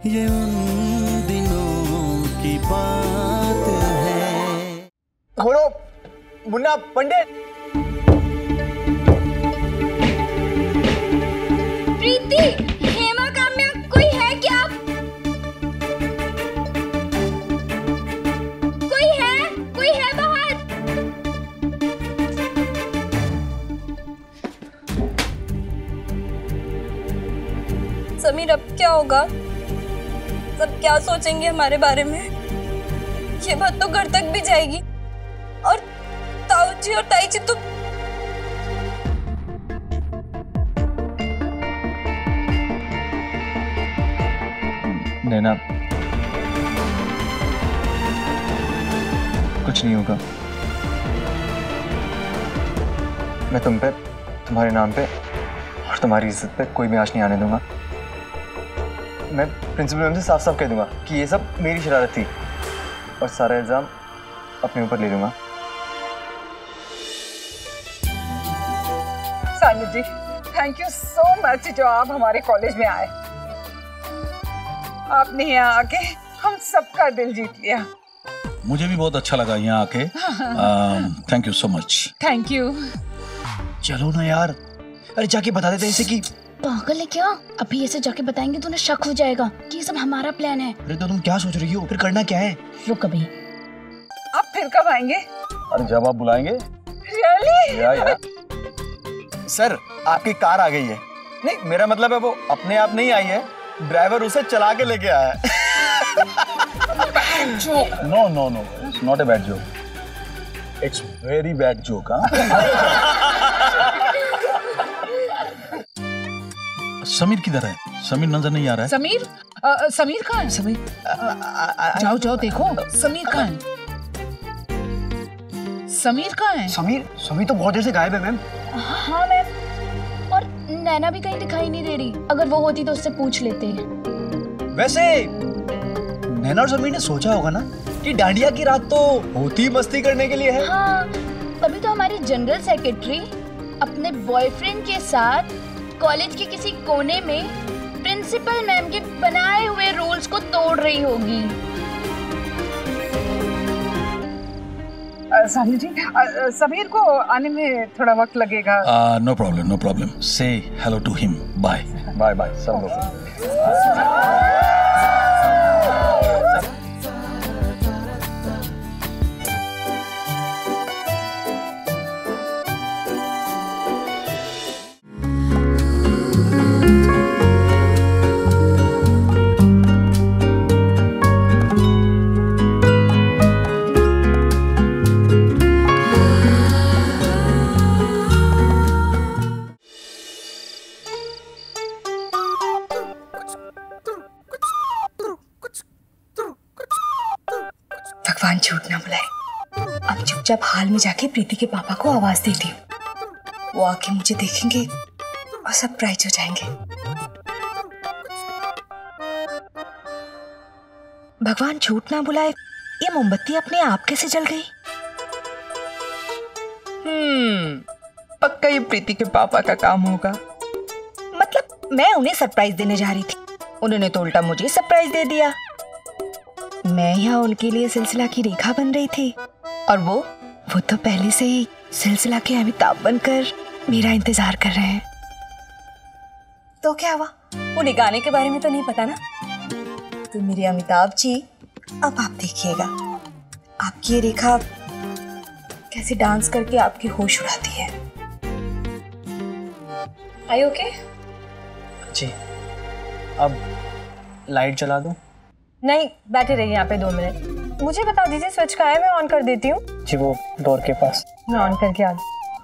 ये उन दिनों की बात है। बोलो मुन्ना पंडित। प्रीति, हेमा, काम्या, कोई है क्या? कोई है? कोई है बाहर? समीर, अब क्या होगा? सब क्या सोचेंगे हमारे बारे में? ये बात तो घर तक भी जाएगी। और ताऊ जी और ताई जी तो नैना, कुछ नहीं होगा। मैं तुम पे, तुम्हारे नाम पे और तुम्हारी इज्जत पे कोई भी आँच नहीं आने दूंगा। मैं प्रिंसिपल मैम से साफ साफ कह दूंगा कि ये सब मेरी शरारत थी और सारा इल्जाम अपने ऊपर ले लूंगा। Sanu ji, thank you so much जो आप हमारे कॉलेज में आए। आपने यहाँ आके हम सबका दिल जीत लिया। मुझे भी बहुत अच्छा लगा यहाँ आके। Thank you so much. Thank you. चलो ना यार, अरे जाके बता देते इसे कि पागल है क्या? अभी ऐसे जाके बताएंगे तो उन्हें शक हो जाएगा कि ये सब हमारा प्लान है। अरे तो तुम क्या सोच रही हो? फिर करना क्या है? रुक अभी। आप फिर कब आएंगे? अरे जब आप बुलाएंगे। रियली? या। सर, आपकी कार आ गई है। नहीं, मेरा मतलब है वो अपने आप नहीं आई है, ड्राइवर उसे चला के लेके आया है। No no no, it's not a bad joke, it's very bad joke. Sameer किधर है? समीर नजर नहीं आ रहा है। समीर? समीर कहाँ है? समीर जाओ जाओ देखो, समीर कहाँ है? समीर कहाँ है? समीर तो बहुत देर से गायब है मैम। हाँ मैम, और नैना भी कहीं दिखाई नहीं दे रही। अगर वो होती तो उससे पूछ लेते। वैसे नैना और समीर ने सोचा होगा ना कि डांडिया की रात तो होती मस्ती करने के लिए है। हाँ, तभी तो हमारी जनरल सेक्रेटरी अपने बॉयफ्रेंड के साथ कॉलेज के किसी कोने में प्रिंसिपल मैम के बनाए हुए रूल्स को तोड़ रही होगी। सानू जी, समीर को आने में थोड़ा वक्त लगेगा। No problem, no problem. Say hello to him. Bye bye bye सब लोग। भगवान झूठ ना बुलाए। अब चुपचाप हाल में जाके प्रीति के पापा को आवाज देती हूँ। वो आके मुझे देखेंगे और सरप्राइज हो जाएंगे। भगवान झूठ ना बुलाए, ये मोमबत्ती अपने आप कैसे जल गई? पक्का ये प्रीति के पापा का काम होगा। मतलब मैं उन्हें सरप्राइज देने जा रही थी, उन्होंने तो उल्टा मुझे सरप्राइज दे दिया। मैं यहाँ उनके लिए सिलसिला की रेखा बन रही थी और वो तो पहले से ही सिलसिला के अमिताभ बनकर मेरा इंतजार कर रहे हैं। तो क्या हुआ? उन्हें गाने के बारे में तो नहीं पता ना? तो मेरे अमिताभ जी, अब आप देखिएगा आपकी ये रेखा कैसे डांस करके आपके होश उड़ाती है। Are you okay? जी, अब लाइट जला दूं? नहीं, बैठे रहिए यहाँ पे 2 मिनट। मुझे बता दीजिए स्विच कहाँ है, मैं ऑन कर देती हूँ। जी, वो डोर के पास। मैं ऑन करके आ गई।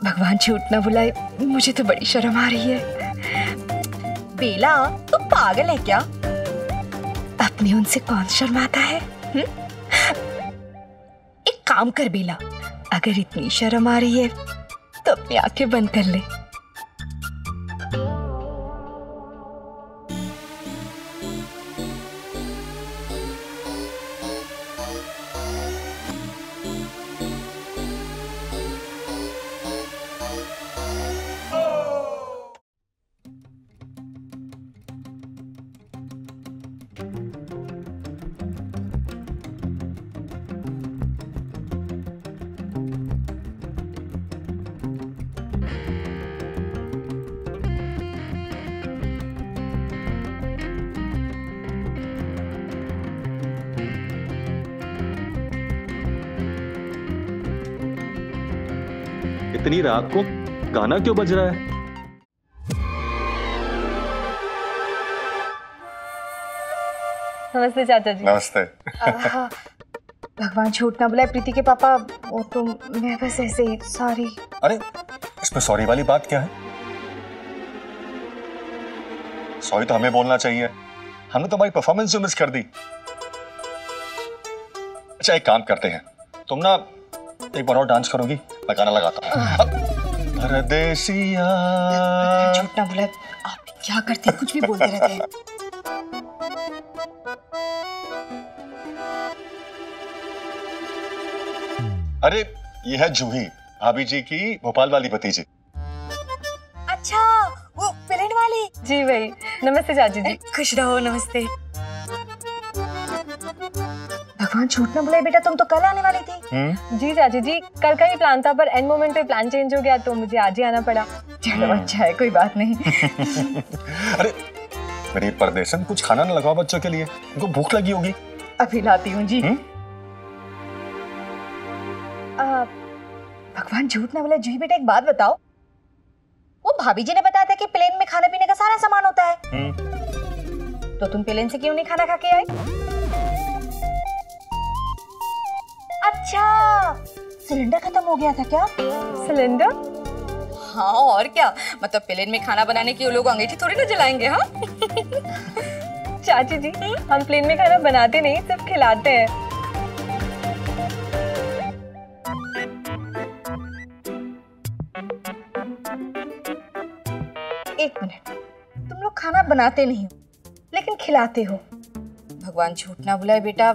भगवान झूठ ना बुलाए, मुझे तो बड़ी शर्म आ रही है। बेला, तू पागल है क्या? अपने उनसे कौन शर्माता है? एक काम कर बेला, अगर इतनी शर्म आ रही है तो अपनी आंखें बंद कर ले। इतनी रात को गाना क्यों बज रहा है? नमस्ते चाचा जी। नमस्ते। भगवान झूठ ना बुलाए प्रीति के पापा, वो तो मैं बस ऐसे ही सॉरी। अरे इसमें सॉरी वाली बात क्या है? सॉरी तो हमें बोलना चाहिए, हमने तुम्हारी परफॉर्मेंस जो मिस कर दी। अच्छा एक काम करते हैं, तुम ना एक बार और डांस करोगी, मैं गाना लगाता हूँ। परदेसिया। झूठ ना बुलाए, आप क्या करते हैं, कुछ भी बोलते रहते हैं। अरे ये है जूही, भाभी जी की भोपाल वाली भतीजी। अच्छा वो प्लेन वाली। जी भाई, नमस्ते चाची जी। खुश रहो, नमस्ते। भगवान झूठ ना बुलाए बेटा, तुम तो कल आने वाली थी। जी चाची जी, कल का ही प्लान था पर एंड मोमेंट पे प्लान चेंज हो गया तो मुझे आज ही आना पड़ा। चलो अच्छा है, कोई बात नहीं। अरे मेरी परदेसन, कुछ खाना ना लगाओ बच्चों के लिए, उनको भूख लगी होगी। अभी लाती हूँ जी। भगवान झूठ ना बुलाए, जूही बेटा एक बात बताओ, वो भाभी जी ने बताया था कि प्लेन में खाने पीने का सारा सामान होता है, तो तुम प्लेन से क्यों नहीं खाना खा के आए? अच्छा सिलेंडर खत्म हो गया था क्या? सिलेंडर? हाँ और क्या, मतलब प्लेन में खाना बनाने के लोग अंगीठी थोड़ी ना जलाएंगे। हाँ चाची जी, हम प्लेन में खाना बनाते नहीं, सिर्फ खिलाते हैं। एक मिनट, तुम लोग खाना बनाते नहीं हो लेकिन खिलाते हो। भगवान झूठ ना बुलाए बेटा,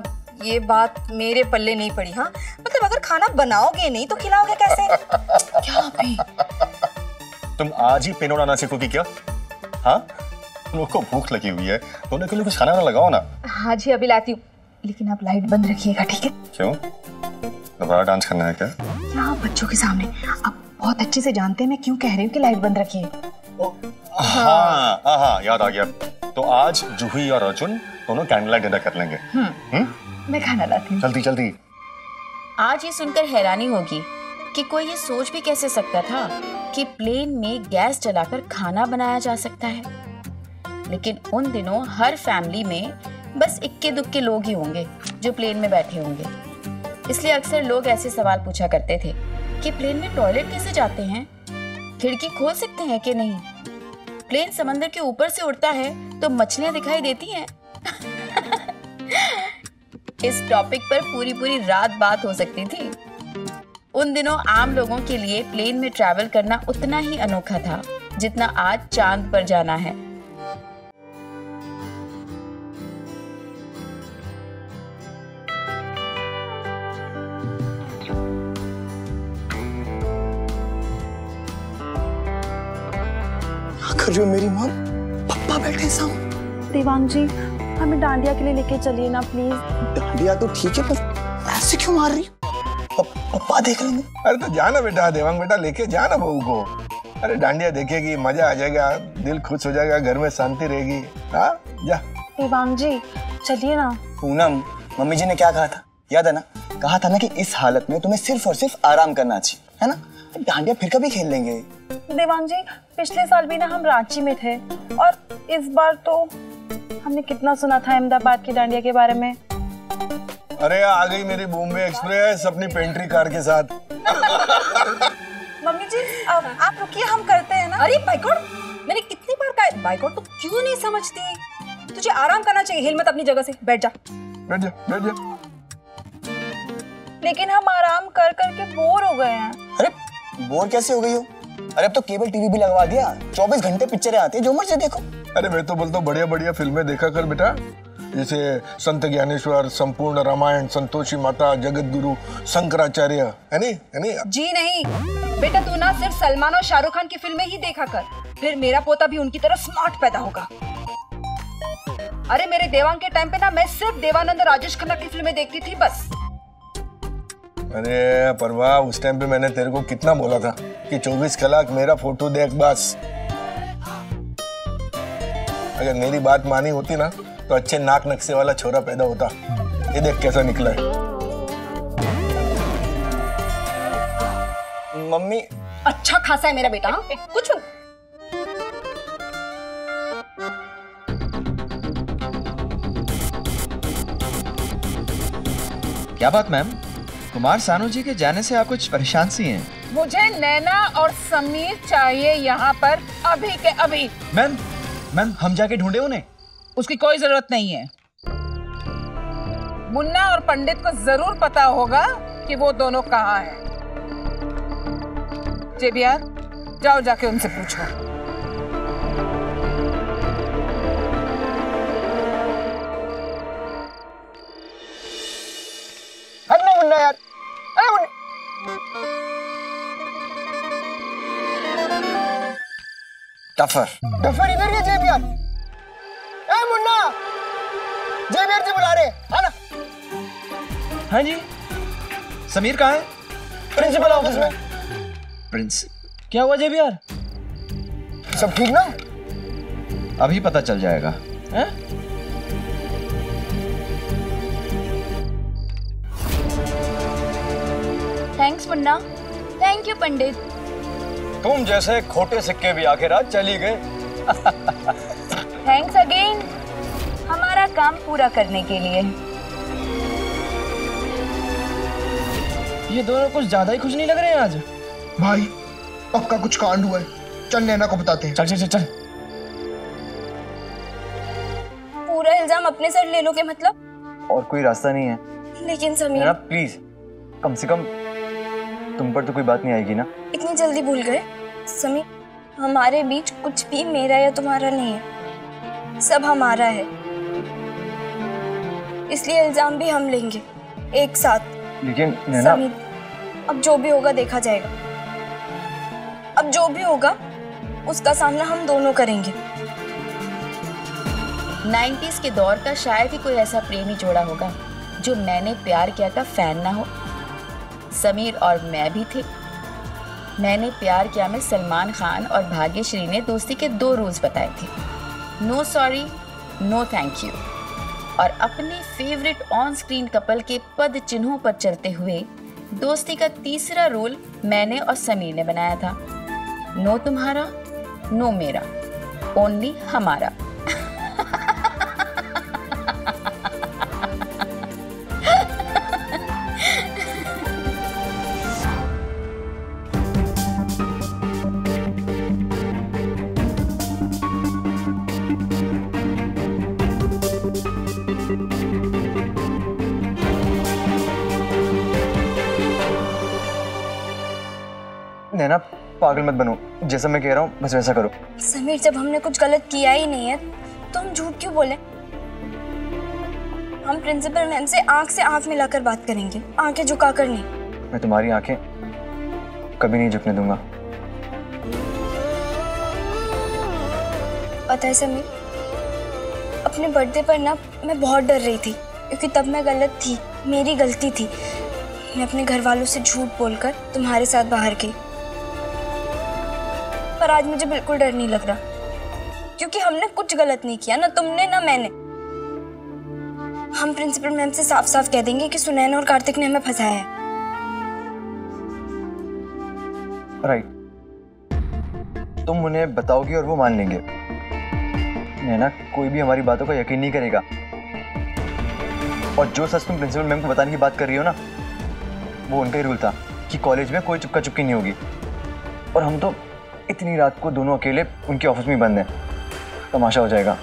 ये बात मेरे पल्ले नहीं पड़ी। हाँ मतलब अगर खाना बनाओगे नहीं तो खिलाओगे कैसे? क्या भी तुम आज ही पेन उड़ाना सीखोगी क्या? हाँ तुम लोग को भूख लगी हुई है, दोनों के लिए कुछ खाना ना लगाओ ना। हाँ जी अभी लाती हूँ, लेकिन आप लाइट बंद रखिएगा, ठीक है? क्यों, दोबारा डांस करना है क्या? यहाँ बच्चों के सामने आप बहुत अच्छे से जानते हैं मैं क्यों कह रही हूँ कि लाइट बंद रखिए। हाँ हाँ याद आ गया, तो आज जूही और अर्जुन दोनों कैंडल लाइट डिनर कर लेंगे। मैं खाना लाती हूँ। जल्दी जल्दी। आज ये सुनकर हैरानी होगी कि कोई ये सोच भी कैसे सकता था कि प्लेन में गैस जलाकर खाना बनाया जा सकता है। लेकिन उन दिनों हर फैमिली में बस इक्के दुक्के लोग ही होंगे जो प्लेन में बैठे होंगे। इसलिए अक्सर लोग ऐसे सवाल पूछा करते थे कि प्लेन में टॉयलेट कैसे जाते हैं, खिड़की खोल सकते हैं कि नहीं, प्लेन समंदर के ऊपर से उड़ता है तो मछलियां दिखाई देती हैं। इस टॉपिक पर पूरी रात बात हो सकती थी। उन दिनों आम लोगों के लिए प्लेन में ट्रैवल करना उतना ही अनोखा था जितना आज चांद पर जाना है। कर रही हो मेरी माँ? पप्पा बैठे सामने। देवांग जी, हमें डांडिया के लिए लेके चलिए ना प्लीज। डांडिया तो ठीक है, पर ऐसे क्यों मार रही? पप्पा देख लेंगे। अरे तो जाना बेटा, देवांग बेटा लेके जाना बहू को। अरे डांडिया देखेगी, मजा आ जाएगा, दिल खुश हो जाएगा, घर में शांति रहेगी। हाँ जा। देवांग जी चलिए ना। पूनम, मम्मी जी ने क्या कहा था याद है ना? कहा था ना कि इस हालत में तुम्हें सिर्फ और सिर्फ आराम करना चाहिए, है ना? डांडिया फिर कभी खेल लेंगे। देवांग जी, पिछले साल भी ना हम रांची में थे और इस बार तो हमने कितना सुना था अहमदाबाद की डांडिया के बारे में। अरे आ गई मेरी बॉम्बे एक्सप्रेस अपनी पेंट्री कार के साथ। मम्मी जी आप रुकिए, हम करते हैं ना। अरे बाइकआउट, मैंने कितनी बार कहा बाइकआउट तो क्यों नहीं समझती? तुझे आराम करना चाहिए, हिल मत अपनी जगह से, बैठ जा। बैठ जा बैठ जा। लेकिन हम आराम कर करके बोर हो गए हैं। अरे बोर कैसे हो गई हो? अरे अब तो केबल टीवी भी लगवा दिया, 24 घंटे पिक्चरें आती है, जो मर्जी देखो। अरे मैं तो बोलता हूँ बढ़िया बढ़िया फिल्में देखा कर बेटा, जैसे संत ज्ञानेश्वर, संपूर्ण रामायण, संतोषी माता, जगत गुरु, शंकराचार्य, है नहीं? जी नहीं बेटा, तू ना सिर्फ सलमान और शाहरुख खान की फिल्में ही देखा कर, फिर मेरा पोता भी उनकी तरह स्मार्ट पैदा होगा। अरे मेरे देवांग के टाइम पे ना मैं सिर्फ देवानंद और राजेश खन्ना की फिल्में देखती थी बस। अरे परवा, उस टाइम पे मैंने तेरे को कितना बोला था कि 24 कलाक मेरा फोटो देख बस। अगर मेरी बात मानी होती ना तो अच्छे नाक नक्शे वाला छोरा पैदा होता। ये देख कैसा निकला है। मम्मी अच्छा खासा है मेरा बेटा। हाँ? कुछ क्या बात मैम, कुमार सानू जी के जाने से आप कुछ परेशान सी हैं? मुझे नैना और समीर चाहिए यहाँ पर अभी के अभी। मैम हम जाके ढूंढे उन्हें? उसकी कोई जरूरत नहीं है। मुन्ना और पंडित को जरूर पता होगा कि वो दोनों कहाँ हैं। जेबियार, जाओ जाके उनसे पूछो। हटना मुन्ना यार, अरे मुन्ना। टफर इधर के जेबियार। ए मुन्ना, जेबियार जी बुला रहे, आना। हाँ जी, समीर कहाँ है? प्रिंसिपल ऑफिस में। प्रिंस, क्या हुआ जेबियार? सब ठीक ना? अभी पता चल जाएगा। हैं? थैंक्स मुन्ना। थैंक यू पंडित। तुम जैसे खोटे सिक्के भी आखिर आज चली गए। थैंक्स अगेन हमारा काम पूरा करने के लिए। ये दोनों कुछ ज्यादा ही खुश नहीं लग रहे हैं आज। भाई पक्का कुछ कांड हुआ है, चल नैना को बताते हैं। चल चल चल चल। पूरा इल्जाम अपने सर ले लोगे मतलब? और कोई रास्ता नहीं है। लेकिन समीर नैना प्लीज, कम से कम तुम पर तो कोई बात नहीं आएगी ना? इतनी जल्दी भूल गए? समीर, हमारे बीच कुछ भी मेरा या तुम्हारा नहीं है, सब हमारा है, इसलिए इल्जाम भी हम लेंगे एक साथ। लेकिन नैना समीर, अब जो भी होगा देखा जाएगा। अब जो भी होगा उसका सामना हम दोनों करेंगे। 90s के दौर का शायद ही कोई ऐसा प्रेमी जोड़ा होगा जो मैंने प्यार किया का फैन ना हो। समीर और मैं भी थे। मैंने प्यार किया में सलमान खान और भाग्यश्री ने दोस्ती के 2 रूल्स बताए थे, no sorry, no thank you. और अपने फेवरेट ऑन स्क्रीन कपल के पद चिन्हों पर चलते हुए दोस्ती का 3रा रूल मैंने और समीर ने बनाया था, नो तुम्हारा, नो मेरा, ओनली हमारा। नैना पागल मत बनो, जैसा मैं कह रहा हूँ बस वैसा करो। समीर, जब हमने कुछ गलत किया ही नहीं है तो हम झूठ क्यों बोले? हम प्रिंसिपल मैम से आंख मिलाकर बात करेंगे, आंखें झुकाकर नहीं। मैं तुम्हारी आंखें कभी नहीं झुकने दूंगा। पता है समीर, अपने बर्थडे पर ना मैं बहुत डर रही थी, क्योंकि तब मैं गलत थी, मेरी गलती थी। मैं अपने घर वालों से झूठ बोलकर तुम्हारे साथ बाहर गई, पर आज मुझे बिल्कुल डर नहीं लग रहा, क्योंकि हमने कुछ गलत नहीं किया, ना तुमने ना मैंने। हम प्रिंसिपल मैम से साफ साफ कह देंगे कि सुनैना और कार्तिक ने हमें फंसाया है। राइट, तुम उन्हें बताओगी और वो मान लेंगे। नैना, कोई भी हमारी बातों का यकीन नहीं करेगा। और जो सच तुम प्रिंसिपल मैम को बताने की बात कर रही हो ना, वो उनका ही रूल था कि कॉलेज में कोई चुपका चुपकी नहीं होगी। और हम तो इतनी रात को दोनों अकेले उनके ऑफिस में बंद हैं, तमाशा हो जाएगा।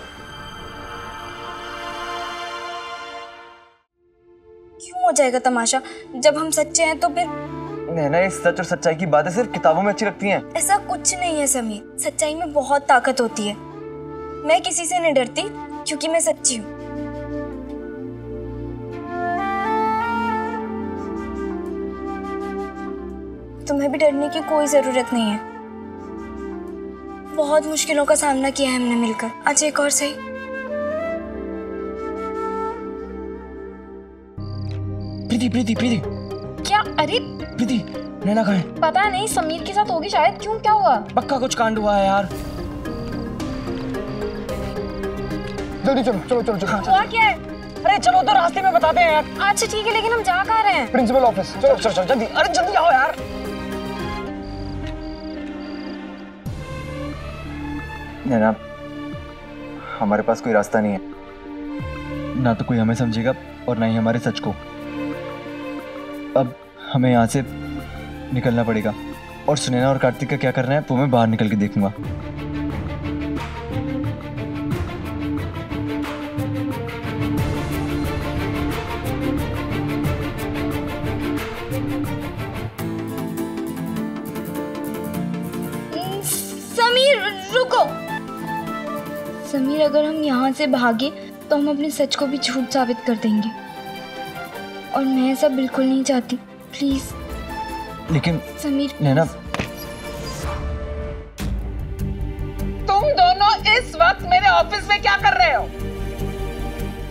क्यों हो जाएगा तमाशा? जब हम सच्चे हैं तो फिर। नैना, ये सच और सच्चाई की बातें सिर्फ किताबों में अच्छी लगती हैं। ऐसा कुछ नहीं है समीर, सच्चाई में बहुत ताकत होती है। मैं किसी से नहीं डरती क्योंकि मैं सच्ची हूँ। तुम्हें भी डरने की कोई जरूरत नहीं है। बहुत मुश्किलों का सामना किया है हमने मिलकर, आज एक और सही। प्रीति प्रीति प्रीति। क्या? अरे प्रीति, नैना कहाँ है? पता नहीं, समीर के साथ होगी शायद। क्यों, क्या हुआ? पक्का कुछ कांड हुआ है यार। जल्दी चलो चलो चलो चलो। हुआ क्या है? अरे चलो तो रास्ते में बताते हैं यार। अच्छा ठीक है, लेकिन हम जा कहाँ रहे हैं? Principal office. चलो चलो चलो जल्दी, अरे जल्दी आओ यार। नैना, हमारे पास कोई रास्ता नहीं है। ना तो कोई हमें समझेगा और ना ही हमारे सच को। अब हमें यहाँ से निकलना पड़ेगा और सुनैना और कार्तिक का क्या करना है वो मैं बाहर निकल के देखूंगा। समीर रुको। समीर, अगर हम यहाँ से भागे तो हम अपने सच को भी झूठ साबित कर देंगे और मैं ऐसा बिल्कुल नहीं चाहती। प्लीज। लेकिन समीर, नैना, तुम दोनों इस वक्त मेरे ऑफिस में क्या कर रहे हो?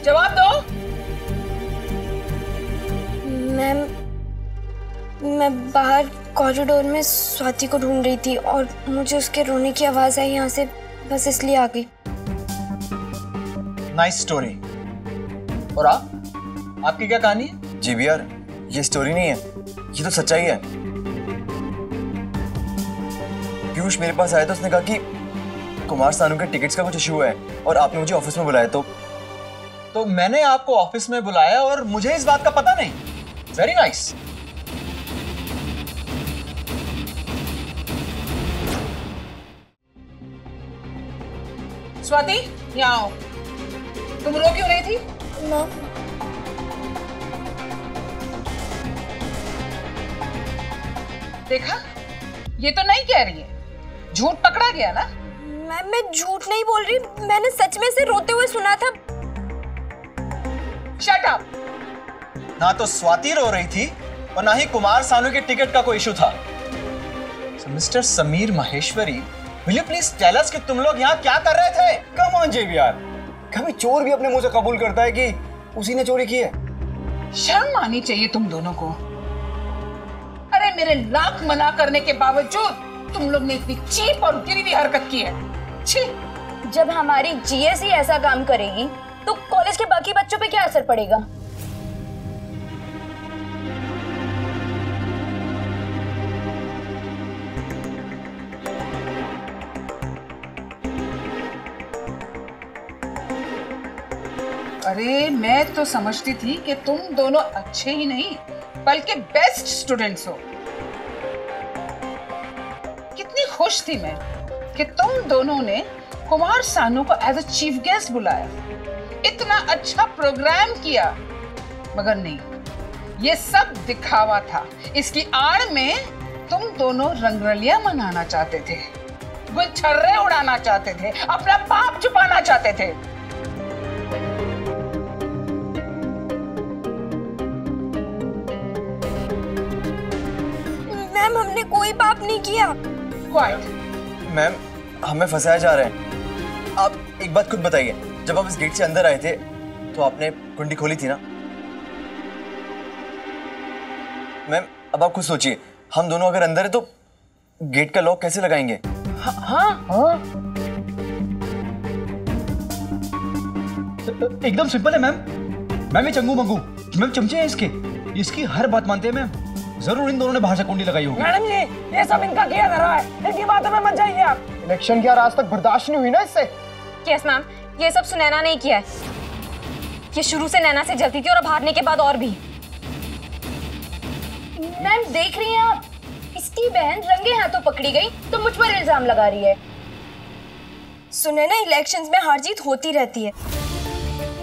जवाब दो। मैम, मैं बाहर कॉरिडोर में स्वाति को ढूंढ रही थी और मुझे उसके रोने की आवाज आई यहाँ से, बस इसलिए आ गई। Nice story. और आपकी क्या कहानी है? जी भी यार, ये स्टोरी नहीं है, ये तो सच्चाई है। पीयूष मेरे पास आया तो उसने कहा कि कुमार सानू के टिकट्स का कुछ इशू है और आपने मुझे ऑफिस में बुलाया। तो मैंने आपको ऑफिस में बुलाया और मुझे इस बात का पता नहीं। Very nice. स्वाति, यहाँ आओ। तुम रो क्यों रही थी? देखा, ये तो नहीं कह रही है, झूठ पकड़ा गया ना। मैम, मैं झूठ नहीं बोल रही, मैंने सच में से रोते हुए सुना था। Shut up. ना तो स्वाति रो रही थी और ना ही कुमार सानू के टिकट का कोई इशू था। Mister Sameer Maheshwari, will you please tell us कि तुम लोग यहाँ क्या कर रहे थे? कम ऑन जेवियर, कभी चोर भी अपने मुंह से कबूल करता है कि उसी ने चोरी की है। शर्म आनी चाहिए तुम दोनों को। अरे मेरे लाख मना करने के बावजूद तुम लोग ने इतनी चीप और गिरी हुई हरकत की है। छी। जब हमारी जीएस ही ऐसा काम करेगी तो कॉलेज के बाकी बच्चों पे क्या असर पड़ेगा? अरे मैं तो समझती थी कि तुम दोनों अच्छे ही नहीं बल्कि बेस्ट स्टूडेंट्स हो। कितनी खुश थी मैं कि तुम दोनों ने कुमार सानू को एज अ चीफ गेस्ट बुलाया, इतना अच्छा प्रोग्राम किया। मगर नहीं, ये सब दिखावा था। इसकी आड़ में तुम दोनों रंगरलियां मनाना चाहते थे, गुलछर्रे उड़ाना चाहते थे, अपना पाप छुपाना चाहते थे। मैम, हमने कोई पाप नहीं किया। क्वाइट। मैम, हमें फंसाया जा रहा है। आप एक बात खुद बताइए, जब आप इस गेट से अंदर आए थे तो आपने कुंडी खोली थी ना? मैम, अब आप खुद सोचिए, हम दोनों अगर अंदर है तो गेट का लॉक कैसे लगाएंगे? हाँ। एकदम सिंपल है मैम। ये चंगू मंगू मैम चमचे हैं इसकी हर बात मानते हैं मैम। जरूर इन दोनों ने बाहर से कुंडी लगाई होगी। मैडम जी, ये सब इनका किया धरा है, इनकी बातों में मत जाइए आप। इलेक्शन की आज तक बर्दाश्त नहीं हुई ना इससे। यस मैम, ये सब सुनैना नहीं किया है। ये शुरू से नैना से जलती थी और अब हारने के बाद और भी। मैम, देख रही हैं आप, इसकी बहन रंगे हाथों पकड़ी गई तो मुझ पर इल्जाम लगा रही है। सुनैना, इलेक्शंस में हार जीत होती रहती है,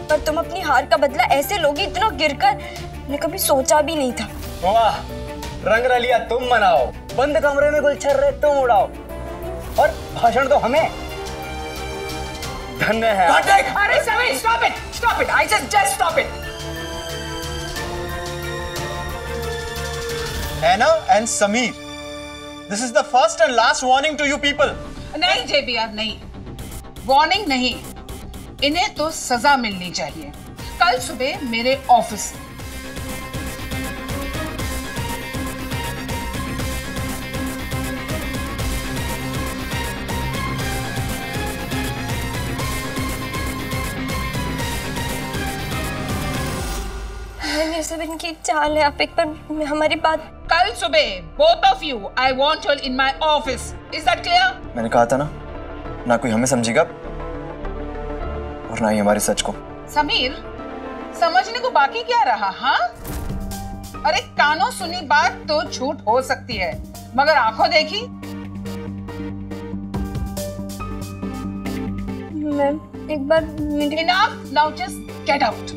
पर तुम अपनी हार का बदला ऐसे लोगी इतना गिरकर, मैंने कभी सोचा भी नहीं था। वाह, रंग रलिया तुम मनाओ, बंद कमरे में गुलछर्रे तुम उड़ाओ और भाषण तो हमें। धन्य है। अरे Sameer, stop it! I just stop it! Anna and Sameer, this is the first and last warning to you people. नहीं JBR, नहीं, वार्निंग नहीं, इन्हें तो सजा मिलनी चाहिए। कल सुबह मेरे ऑफिस। ये सब इनकी चाल है। आप एक बार हमारी बात। कल सुबह both of you I want you in my office. Is that clear? मैंने कहा था ना, ना कोई हमें समझेगा और ना ही हमारे सच को। समीर, समझने को बाकी क्या रहा? हाँ, अरे कानों सुनी बात तो झूठ हो सकती है, मगर आंखों देखी। मैम एक बार Enough, now just get out.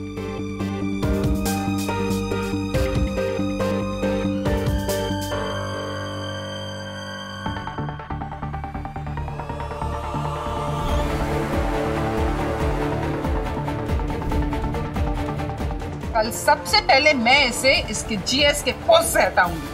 कल सबसे पहले मैं इसे इसके जीएस के पोस्ट से हटाऊंगी।